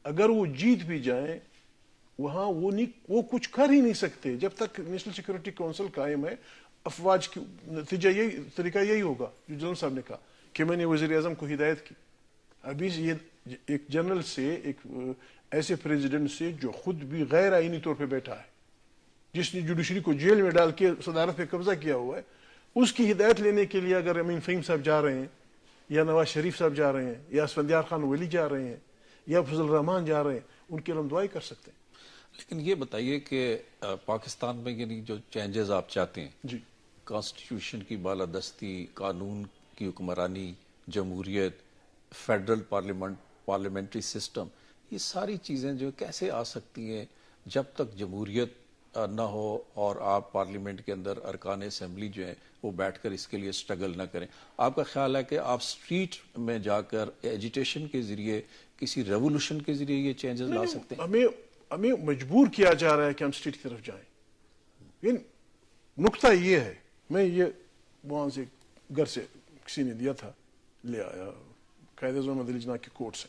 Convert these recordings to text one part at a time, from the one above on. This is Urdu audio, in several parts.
اگر وہ جیت بھی جائیں وہاں وہ کچھ کر ہی نہیں سکتے جب تک نیشنل سیکورٹی کونسل قائم ہے. افواج کی نتیجہ طریقہ یہی ہوگا جو جنرل صاحب نے کہا کہ میں نے وزیر اعظم کو ہدایت کی. ابھی یہ ایک جنرل سے, ایک ایسے پریزیڈنٹ سے جو خود بھی غیر آئینی طور پہ بیٹھا ہے, جس نے جوڈیشری کو جیل میں ڈال کے صدارت پہ قبضہ کیا ہوا ہے, اس کی ہدایت لینے کے لیے اگر امین فہیم صاحب جا رہے ہیں, یا نواز شریف صاحب جا رہے ہیں, یا اسفندیار خان ولی جا رہے ہیں, یا فضل الرحمان جا رہے ہیں, ان کے لیے ہم دعائی کر سکتے ہیں. لیکن یہ بتائیے کہ پاکستان میں یعنی جو چینجز آپ چاہتے ہیں, جی, کانسٹیٹیوشن کی بالادستی, قانون کی حکمرانی, جمہوریت, فیڈرل پارلیمنٹری سسٹم, یہ ساری چیزیں جو کیسے آ سکتی ہیں جب تک جمہوریت نہ ہو اور آپ پارلیمنٹ کے اندر ارکان اسمبلی جو ہیں وہ بیٹھ کر اس کے لیے سٹرگل نہ کریں؟ آپ کا خیال ہے کہ آپ سٹریٹ میں جا کر ایجیٹیشن کے ذریعے, کسی ریولوشن کے ذریعے یہ چینجز لا سکتے ہیں؟ ہمیں مجبور کیا جا رہا ہے کہ ہم اسٹریٹ کی طرف جائیں. نقطہ یہ ہے, میں یہ وہاں سے گھر سے کسی نے دیا تھا, لے آیا قائد اعظم محمد علی جناح کے کوٹ سے.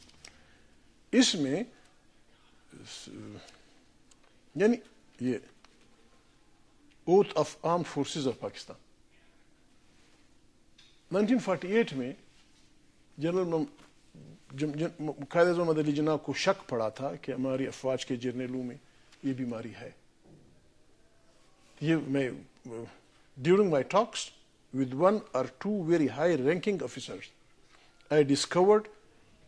اس میں یعنی یہ oath of armed forces of Pakistan 1948 میں جنرل قائد اعظم محمد علی جناح کو شک پڑا تھا کہ ہماری افواج کے جرنیلوں میں یہ بیماری ہے. یہ میں during my talks with one or two very high ranking officers, I discovered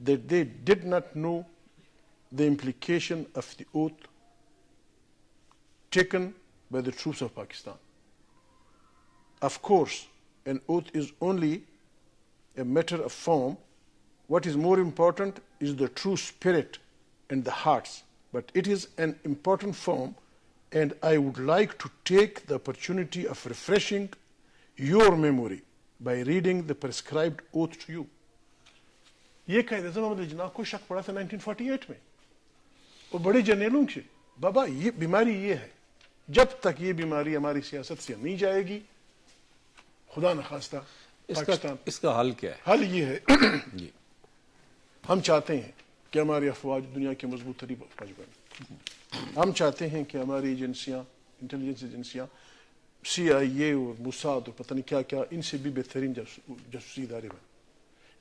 that they did not know the implication of the oath taken by the troops of Pakistan. Of course, an oath is only a matter of form. What is more important is the true spirit and the hearts. But it is an important form, and I would like to take the opportunity of refreshing your memory by reading the prescribed oath to you. یہ قائد اعظم محمد علی جناح کو شک پڑا تھا 1948 میں, اور بڑے جرنیلوں سے, بابا یہ بیماری یہ ہے, جب تک یہ بیماری ہماری سیاست سے نہیں جائے گی خدا نخواستہ پاکستان. اس کا حل کیا ہے؟ حل یہ ہے ہم چاہتے ہیں کہ ہماری افواج دنیا کے مضبوط ترین افواج بنے. ہم چاہتے ہیں کہ ہماری ایجنسیاں, انٹیلیجنس ایجنسیاں, سی آئی اے اور موساد اور پتہ نہیں کیا کیا, ان سے بھی بہترین جاسوسی ادارے بنے.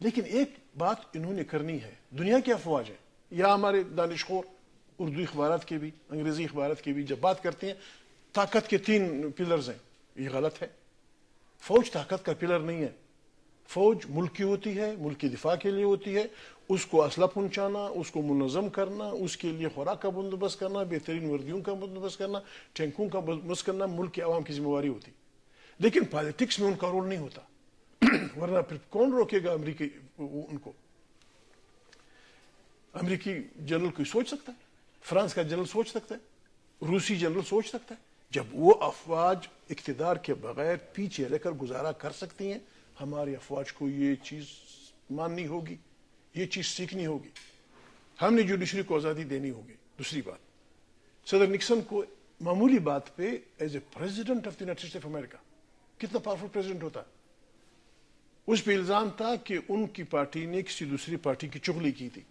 لیکن ایک بات انہوں نے کرنی ہے, دنیا کی افواج ہیں یا ہمارے دانشخور اردو اخبارات کے بھی, انگریزی اخبارات کے بھی, جب بات کرتے ہیں طاقت کے 3 پلرز ہیں, یہ غلط ہے. فوج طاقت کا پلر نہیں ہے. فوج ملک کی ہوتی ہے, ملک کی دفاع کے لیے ہوتی ہے. اس کو اسلحہ پہنچانا, اس کو منظم کرنا, اس کے لیے خوراک کا بندوبست کرنا, بہترین وردیوں کا بندوبست کرنا, ٹینکوں کا بندوبست کرنا ملک کے عوام کی ذمہ داری ہوتی. لیکن پالیٹکس میں ان کا رول نہیں ہوتا, ورنہ پھر کون روکے گا امریکی ان کو؟ امریکی جنرل کوئی سوچ سکتا ہے, فرانس کا جنرل سوچ سکتا ہے, روسی جنرل سوچ سکتا ہے. جب وہ افواج اقتدار کے بغیر پیچھے رہ کر گزارا کر سکتی ہیں, ہماری افواج کو یہ چیز ماننی ہوگی, یہ چیز سیکھنی ہوگی. ہم نے جوڈیشری کو آزادی دینی ہوگی. دوسری بات, صدر نکسن کو معمولی بات پہ as a president of the United States of America, کتنا پاورفل پریزیڈنٹ ہوتا ہے, اس پہ الزام تھا کہ ان کی پارٹی نے کسی دوسری پارٹی کی چغلی کی تھی.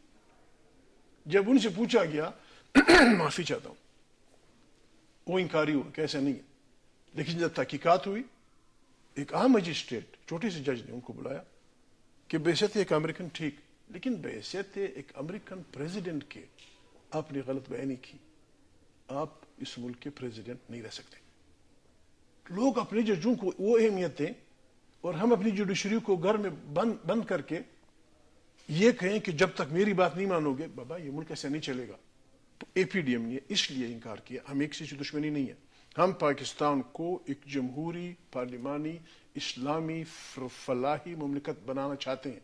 جب ان سے پوچھا گیا معافی چاہتا ہوں, وہ انکاری ہوا کہ ایسا نہیں ہے. لیکن جب تحقیقات ہوئی, ایک عام مجسٹریٹ, چھوٹے سے جج نے ان کو بلایا کہ بحیثیت ایک امریکن ٹھیک, لیکن بحیثیت ایک امریکن پریزیڈنٹ کے آپ نے غلط بیانی کی, آپ اس ملک کے پریزیڈنٹ نہیں رہ سکتے. لوگ اپنے ججوں کو وہ اہمیت دیں اور ہم اپنی جوڈیشری کو گھر میں بند کر کے یہ کہیں کہ جب تک میری بات نہیں مانو گے, بابا یہ ملک ایسے نہیں چلے گا. اے پی ڈی ایم نے اس لیے انکار کیا. ہمیں کسی سے دشمنی نہیں ہے, ہم پاکستان کو ایک جمہوری, پارلیمانی, اسلامی, فلاحی مملکت بنانا چاہتے ہیں.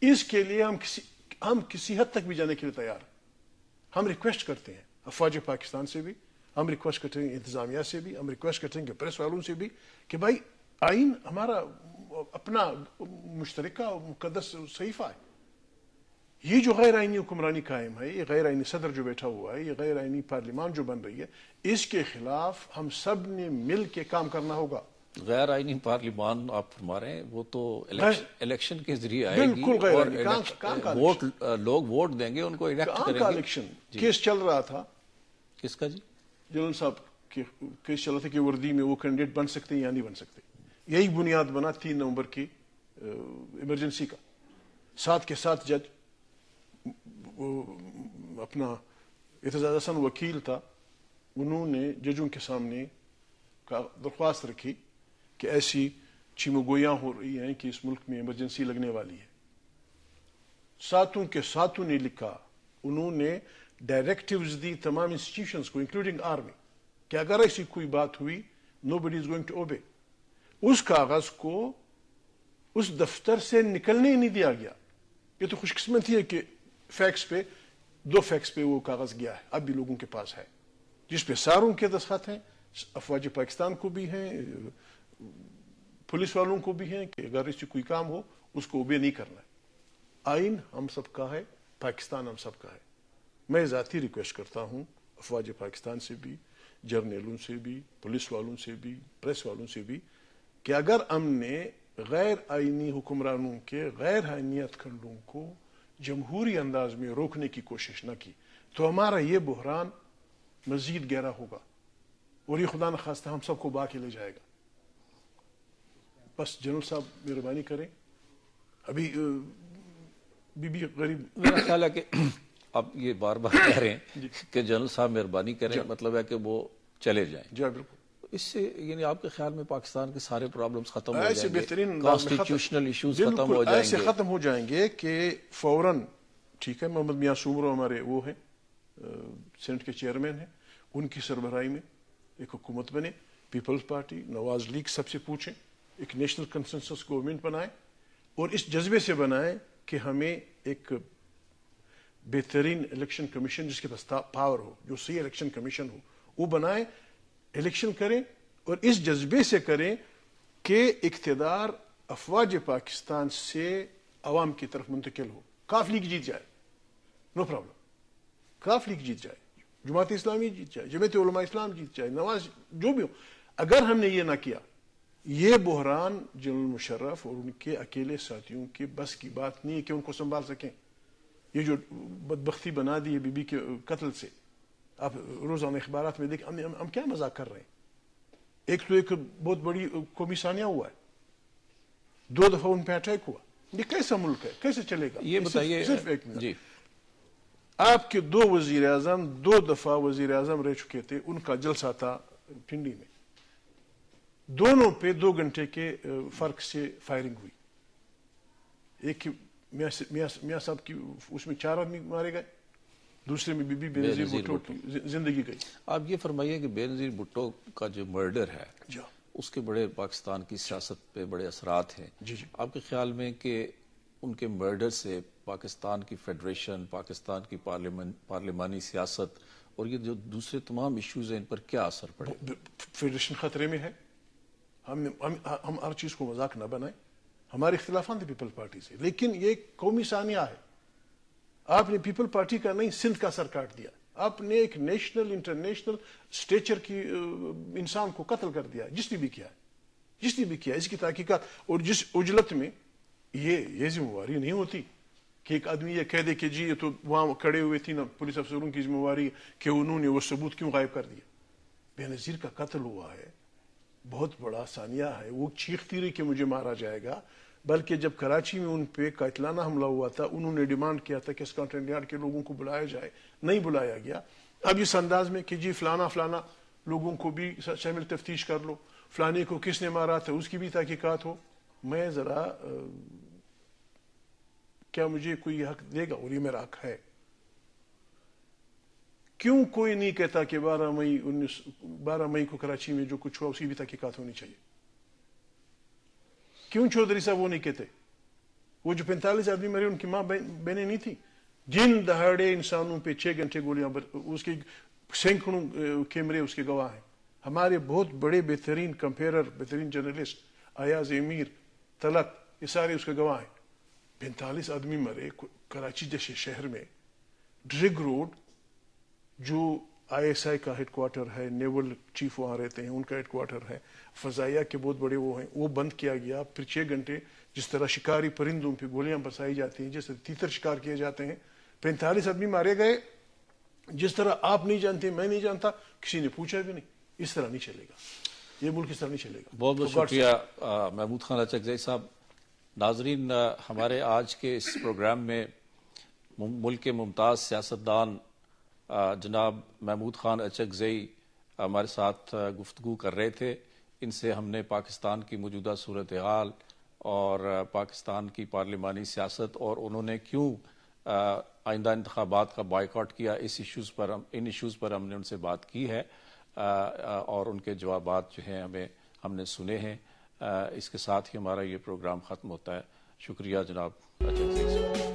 اس کے لیے ہم کسی حد تک بھی جانے کے لیے تیار ہیں. ہم ریکویسٹ کرتے ہیں افواج پاکستان سے بھی, ہم ریکویسٹ کرتے ہیں انتظامیہ سے بھی, ہم ریکویسٹ کرتے ہیں کہ پریس والوں سے بھی کہ بھائی آئین ہمارا اپنا مشترکہ مقدس صحیفہ ہے. یہ جو غیر آئینی حکمرانی قائم ہے, یہ غیر آئینی صدر جو بیٹھا ہوا ہے, یہ غیر آئینی پارلیمان جو بن رہی ہے, اس کے خلاف ہم سب نے مل کے کام کرنا ہوگا. غیر آئینی پارلیمان آپ فرما رہے ہیں وہ تو الیکشن کے ذریعے آئے گی بالکل غیر اور آئینی. ووٹ لوگ ووٹ دیں گے ان کو الیکٹ کہاں کریں کا گے. الیکشن کیس چل رہا تھا کس کا جی؟ جنرل صاحب کیس چل رہا تھا کہ وردی میں وہ کینڈیڈیٹ بن سکتے ہیں یا نہیں بن سکتے. یہی بنیاد بنا 3 نومبر کی ایمرجنسی کا. ساتھ کے ساتھ جج اپنا اعتزاز حسن وکیل تھا, انہوں نے ججوں کے سامنے درخواست رکھی کہ ایسی چیمگویاں ہو رہی ہیں کہ اس ملک میں ایمرجنسی لگنے والی ہے. ساتوں کے ساتوں نے لکھا, انہوں نے ڈائریکٹیوز دی تمام انسٹیٹیوشنز کو انکلوڈنگ آرمی کہ اگر ایسی کوئی بات ہوئی nobody is going to obey. اس کاغذ کو اس دفتر سے نکلنے ہی نہیں دیا گیا. یہ تو خوش قسمتی ہے کہ فیکس پہ 2 فیکس پہ وہ کاغذ گیا ہے, اب بھی لوگوں کے پاس ہے, جس پہ ساروں کے دستخط ہیں, افواج پاکستان کو بھی ہیں, پولیس والوں کو بھی ہیں کہ اگر اس سے کوئی کام ہو اس کو اوبے نہیں کرنا ہے. آئین ہم سب کا ہے, پاکستان ہم سب کا ہے. میں ذاتی ریکویسٹ کرتا ہوں افواج پاکستان سے بھی, جرنیلوں سے بھی, پولیس والوں سے بھی, پریس والوں سے بھی, کہ اگر ہم نے غیر آئینی حکمرانوں کے غیر آئینیت کنڈوں کو جمہوری انداز میں روکنے کی کوشش نہ کی تو ہمارا یہ بحران مزید گہرا ہوگا اور یہ خدا نخواستہ ہم سب کو با کے لے جائے گا. بس جنرل صاحب مہربانی کریں. ابھی بی بی غریب میرا خیال ہے کہ آپ یہ بار بار کہہ رہے ہیں کہ جنرل صاحب مہربانی کریں, مطلب ہے کہ وہ چلے جائیں. جی بالکل. اس سے یعنی آپ کے خیال میں پاکستان کے سارے پرابلمز ختم ہو ایسے جائیں گے, بہترین کانسٹیٹیوشنل ایشوز ختم ہو جائیں ایسے گے, ختم ہو جائیں گے کہ فوراً. ٹھیک ہے, محمد میاں سومرو ہمارے وہ ہیں, سینٹ کے چیئرمین ہیں, ان کی سربراہی میں ایک حکومت بنے, پیپلز پارٹی نواز لیگ سب سے پوچھیں, ایک نیشنل کنسنسس گورنمنٹ بنائیں اور اس جذبے سے بنائیں کہ ہمیں ایک بہترین الیکشن کمیشن جس کے پاس پاور ہو, جو صحیح الیکشن کمیشن ہو, وہ بنائیں, الیکشن کریں اور اس جذبے سے کریں کہ اقتدار افواج پاکستان سے عوام کی طرف منتقل ہو. کاف لیگ جیت جائے, نو پرابلم, کاف لیگ جیت جائے, جماعت اسلامی جیت جائے, جمعیت علماء اسلام جیت جائے, نواز, جو بھی ہو. اگر ہم نے یہ نہ کیا, یہ بحران جنرل مشرف اور ان کے اکیلے ساتھیوں کے بس کی بات نہیں ہے کہ ان کو سنبھال سکیں. یہ جو بدبختی بنا دی ہے بی بی کے قتل سے, آپ روزانہ اخبارات میں دیکھیں, ہم کیا مذاق کر رہے ہیں. ایک تو ایک بہت بڑی قومی سانیہ ہوا ہے, 2 دفعہ ان پہ اٹیک ہوا. یہ کیسا ملک ہے, کیسے چلے گا؟ یہ بتائیے صرف ایک منٹ. جی, آپ کے 2 وزیر اعظم 2 دفعہ وزیر اعظم رہ چکے تھے, ان کا جلسہ تھا پنڈی میں, دونوں پہ 2 گھنٹے کے فرق سے فائرنگ ہوئی. ایک میاں صاحب کی اس میں 4 آدمی مارے گئے, دوسرے میں بی بی بے نظیر بھٹو کی زندگی گئی. آپ یہ فرمائیے کہ بے نظیر بھٹو کا جو مرڈر ہے اس کے بڑے پاکستان کی سیاست پہ بڑے اثرات ہیں. آپ کے خیال میں کہ ان کے مرڈر سے پاکستان کی فیڈریشن, پاکستان کی پارلیمانی سیاست اور یہ جو دوسرے تمام ایشوز ہیں ان پر کیا اثر پڑے؟ فیڈریشن خطرے میں ہے. ہم ہر چیز کو مذاق نہ بنائیں. ہمارے اختلافات ہیں پیپل پارٹی سے, لیکن یہ قومی سانیہ ہے. آپ نے پیپل پارٹی کا نہیں, سندھ کا سر کاٹ دیا. آپ نے ایک نیشنل انٹرنیشنل اسٹیچر کی انسان کو قتل کر دیا, جس نے بھی کیا ہے, جس نے بھی کیا. اس کی تحقیقات اور جس اجلت میں یہ ذمہ داری نہیں ہوتی کہ ایک آدمی یہ کہہ دے کہ جی یہ تو وہاں کھڑے ہوئے تھی نا پولیس افسروں کی ذمہ داری کہ انہوں نے وہ ثبوت کیوں غائب کر دیا. بے نظیر کا قتل ہوا ہے, بہت بڑا سانیہ ہے. وہ چیختی رہی کہ مجھے مارا جائے گا, بلکہ جب کراچی میں ان پہ قاتلانہ حملہ ہوا تھا انہوں نے ڈیمانڈ کیا تھا کہ اسکاٹلینڈ یارڈ کے لوگوں کو بلایا جائے, نہیں بلایا گیا. اب اس انداز میں کہ جی فلانا لوگوں کو بھی شامل تفتیش کر لو, فلانے کو کس نے مارا تھا اس کی بھی تحقیقات ہو. میں ذرا کیا مجھے کوئی حق دے گا؟ اور یہ میرا حق ہے. کیوں کوئی نہیں کہتا کہ 12 مئی کو کراچی میں جو کچھ ہوا اس کی بھی تحقیقات ہونی چاہیے؟ کیوں چودھری صاحب وہ نہیں کہتے؟ وہ جو 45 آدمی مرے ان کی ماں بہنیں نہیں تھی؟ جن دہاڑے انسانوں پہ 6 گھنٹے گولیاں اس کے سینکڑوں کیمرے اس کے گواہ ہیں. ہمارے بہت بڑے بہترین کمپیرر, بہترین جرنلسٹ ایاز امیر, طلعت, یہ سارے اس کے گواہ ہیں. 45 آدمی مرے کراچی جیسے شہر میں, ڈرگ روڈ جو ISI کا ہیڈ کوارٹر ہے, نیول چیف وہاں رہتے ہیں, ان کا ہیڈ کوارٹر ہے, فضائیہ کے بہت بڑے وہ ہیں, وہ بند کیا گیا. پھر 6 گھنٹے جس طرح شکاری پرندوں پہ گولیاں برسائی جاتی ہیں, جس طرح تیتر شکار کیے جاتے ہیں, 45 آدمی مارے گئے, جس طرح آپ نہیں جانتے, میں نہیں جانتا, کسی نے پوچھا بھی نہیں. اس طرح نہیں چلے گا, یہ ملک اس طرح نہیں چلے گا. بہت بہت شکریہ محمود خان اچکزئی صاحب. ناظرین, ہمارے آج کے اس پروگرام میں ملک کے ممتاز سیاستدان جناب محمود خان اچکزئی ہمارے ساتھ گفتگو کر رہے تھے. ان سے ہم نے پاکستان کی موجودہ صورتحال اور پاکستان کی پارلیمانی سیاست اور انہوں نے کیوں آئندہ انتخابات کا بائیکاٹ کیا, ان ایشوز پر ہم نے ان سے بات کی ہے, اور ان کے جوابات جو ہیں ہم نے سنے ہیں. اس کے ساتھ ہی ہمارا یہ پروگرام ختم ہوتا ہے. شکریہ جناب اچکزئی صاحب.